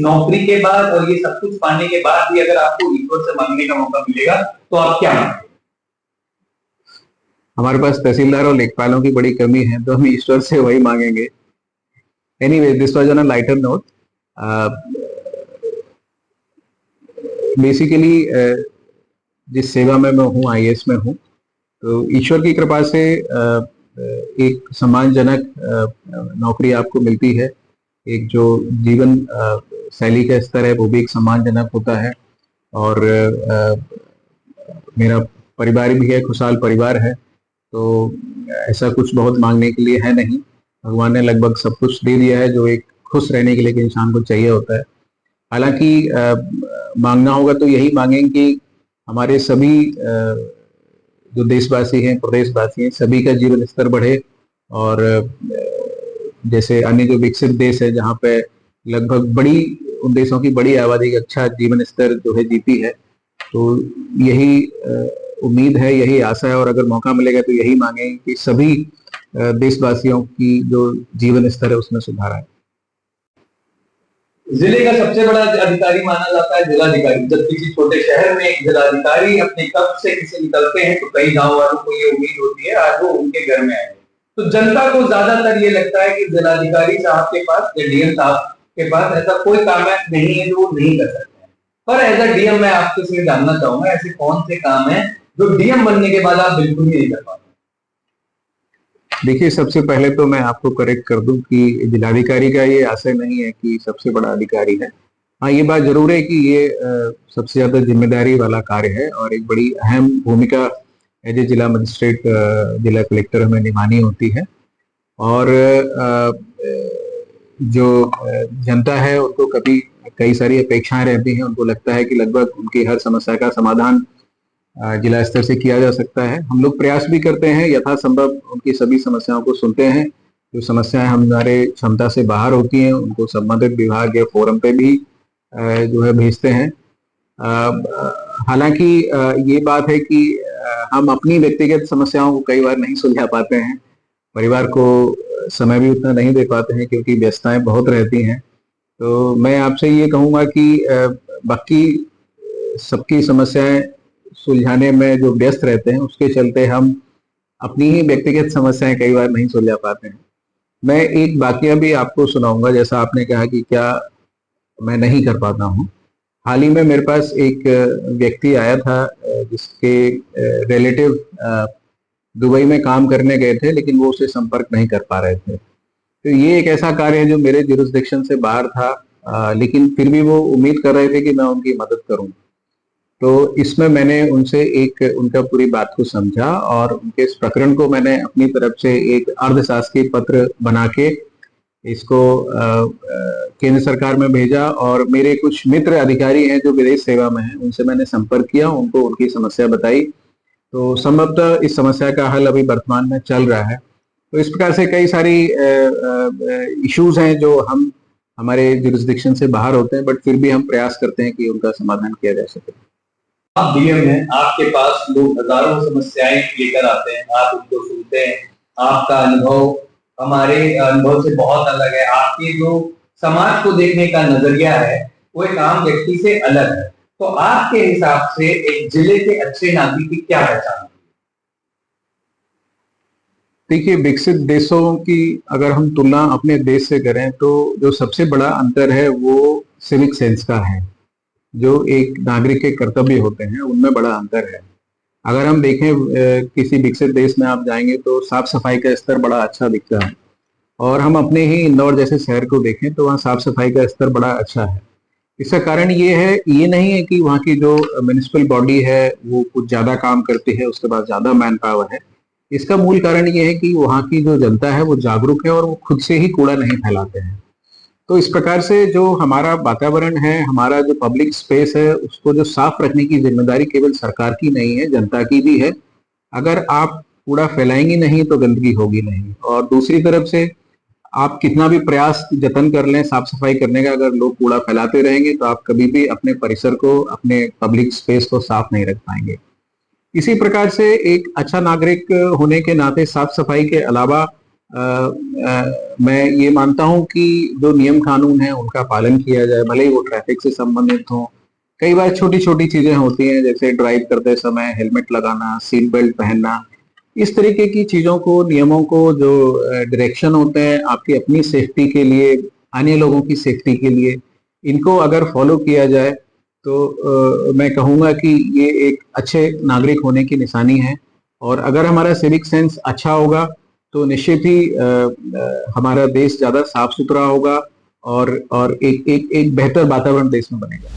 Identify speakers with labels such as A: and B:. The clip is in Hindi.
A: नौकरी के बाद और ये सब कुछ पाने के बाद भी अगर आपको ईश्वर से मांगने का मौका मिलेगा तो आप क्या मांगेंगे?
B: हमारे पास तहसीलदार और लेखपालों की बड़ी कमी है, तो हम ईश्वर से वही मांगेंगे। Anyway, this was on a lighter note. Basically जिस सेवा में मैं हूँ, आईएएस में हूँ, तो ईश्वर की कृपा से एक सम्मानजनक नौकरी आपको मिलती है। एक जो जीवन शैली का स्तर है वो भी एक सम्मानजनक होता है, और मेरा परिवार भी है, खुशहाल परिवार है, तो ऐसा कुछ बहुत मांगने के लिए है नहीं। भगवान ने लगभग सब कुछ दे दिया है जो एक खुश रहने के लिए इंसान को चाहिए होता है। हालांकि मांगना होगा तो यही मांगेंगे कि हमारे सभी जो देशवासी हैं, प्रदेशवासी हैं, सभी का जीवन स्तर बढ़े। और जैसे अन्य जो विकसित देश है जहाँ पे लगभग उन देशों की बड़ी आबादी का अच्छा जीवन स्तर जो है जीती है, तो यही उम्मीद है, यही आशा है, और अगर मौका मिलेगा तो यही मांगेंगे कि सभी देशवासियों की जो जीवन स्तर है उसमें सुधार आए।
A: जिले का सबसे बड़ा अधिकारी माना जाता है जिलाधिकारी। जब किसी छोटे शहर में एक जिलाधिकारी अपने कब से किसी निकलते हैं तो कई गांव वालों को ये उम्मीद होती है आज वो उनके घर में आए। तो जनता को ज्यादातर ये लगता है कि जिलाधिकारी साहब के पास या डीएम साहब के पास ऐसा कोई काम नहीं है जो वो नहीं कर सकते हैं। पर एज अ डीएम मैं आपसे जानना चाहूंगा ऐसे कौन से काम है जो डीएम बनने के बाद आप बिल्कुल नहीं कर पाते?
B: देखिए, सबसे पहले तो मैं आपको करेक्ट कर दूं कि जिलाधिकारी का ये आशय नहीं है कि सबसे बड़ा अधिकारी है। हाँ, ये बात जरूर है कि ये सबसे ज्यादा जिम्मेदारी वाला कार्य है और एक बड़ी अहम भूमिका एज ए जिला मजिस्ट्रेट, जिला कलेक्टर हमें निभानी होती है। और जो जनता है उनको कई सारी अपेक्षाएं रहती हैं। उनको लगता है कि लगभग उनकी हर समस्या का समाधान जिला स्तर से किया जा सकता है। हम लोग प्रयास भी करते हैं, यथासंभव उनकी सभी समस्याओं को सुनते हैं। जो समस्याएं हमारे क्षमता से बाहर होती हैं उनको संबंधित विभाग या फोरम पे भी जो है भेजते हैं। हालांकि ये बात है कि हम अपनी व्यक्तिगत समस्याओं को कई बार नहीं सुलझा पाते हैं, परिवार को समय भी उतना नहीं दे पाते हैं क्योंकि व्यस्तताएं बहुत रहती हैं। तो मैं आपसे ये कहूँगा कि बाकी सबकी समस्याएं सुलझाने में जो व्यस्त रहते हैं उसके चलते हम अपनी ही व्यक्तिगत समस्याएं कई बार नहीं सुलझा पाते हैं। मैं एक वाकया भी आपको सुनाऊंगा, जैसा आपने कहा कि क्या मैं नहीं कर पाता हूँ। हाल ही में मेरे पास एक व्यक्ति आया था जिसके रिलेटिव दुबई में काम करने गए थे, लेकिन वो उसे संपर्क नहीं कर पा रहे थे। तो ये एक ऐसा कार्य है जो मेरे जुरिस्डिक्शन से बाहर था, लेकिन फिर भी वो उम्मीद कर रहे थे कि मैं उनकी मदद करूं। तो इसमें मैंने उनसे उनका पूरी बात को समझा और उनके इस प्रकरण को मैंने अपनी तरफ से एक अर्धशासकीय पत्र बना के इसको केंद्र सरकार में भेजा। और मेरे कुछ मित्र अधिकारी हैं जो विदेश सेवा में हैं, उनसे मैंने संपर्क किया, उनको उनकी समस्या बताई। तो संभवतः इस समस्या का हल अभी वर्तमान में चल रहा है। तो इस प्रकार से कई सारी इश्यूज हैं जो हमारे जुरिस्डिक्शन से बाहर होते हैं, बट फिर भी हम प्रयास करते हैं कि उनका समाधान किया जा सके।
A: आप डीएम हैं, आपके पास लोग हजारों समस्याएं लेकर आते हैं, आप उनको सुनते हैं। आपका अनुभव हमारे अनुभव से बहुत अलग है। आपके जो समाज को देखने का नजरिया है वो एक आम व्यक्ति से अलग है। तो आपके हिसाब से एक जिले के अच्छे नागरिक की क्या पहचान है?
B: देखिए, विकसित देशों की अगर हम तुलना अपने देश से करें तो जो सबसे बड़ा अंतर है वो सिविक सेंस का है। जो एक नागरिक के कर्तव्य होते हैं उनमें बड़ा अंतर है। अगर हम देखें किसी विकसित देश में आप जाएंगे तो साफ सफाई का स्तर बड़ा अच्छा दिखता है, और हम अपने ही इंदौर जैसे शहर को देखें तो वहाँ साफ सफाई का स्तर बड़ा अच्छा है। इसका कारण ये नहीं है कि वहाँ की जो म्युनिसिपल बॉडी है वो कुछ ज्यादा काम करती है, उसके पास ज्यादा मैन पावर है। इसका मूल कारण ये है कि वहाँ की जो जनता है वो जागरूक है और वो खुद से ही कूड़ा नहीं फैलाते हैं। तो इस प्रकार से जो हमारा वातावरण है, हमारा जो पब्लिक स्पेस है, उसको जो साफ रखने की जिम्मेदारी केवल सरकार की नहीं है, जनता की भी है। अगर आप कूड़ा फैलाएंगे नहीं तो गंदगी होगी नहीं। और दूसरी तरफ से आप कितना भी प्रयास जतन कर लें साफ सफाई करने का, अगर लोग कूड़ा फैलाते रहेंगे तो आप कभी भी अपने परिसर को, अपने पब्लिक स्पेस को साफ नहीं रख पाएंगे। इसी प्रकार से एक अच्छा नागरिक होने के नाते साफ सफाई के अलावा मैं ये मानता हूँ कि जो नियम कानून है उनका पालन किया जाए, भले ही वो ट्रैफिक से संबंधित हो। कई बार छोटी छोटी चीजें होती हैं, जैसे ड्राइव करते समय हेलमेट लगाना, सीट बेल्ट पहनना, इस तरीके की चीजों को, नियमों को, जो डायरेक्शन होते हैं आपकी अपनी सेफ्टी के लिए, अन्य लोगों की सेफ्टी के लिए, इनको अगर फॉलो किया जाए तो मैं कहूँगा कि ये एक अच्छे नागरिक होने की निशानी है। और अगर हमारा सिविक सेंस अच्छा होगा तो निश्चित ही हमारा देश ज्यादा साफ सुथरा होगा और एक बेहतर वातावरण देश में बनेगा।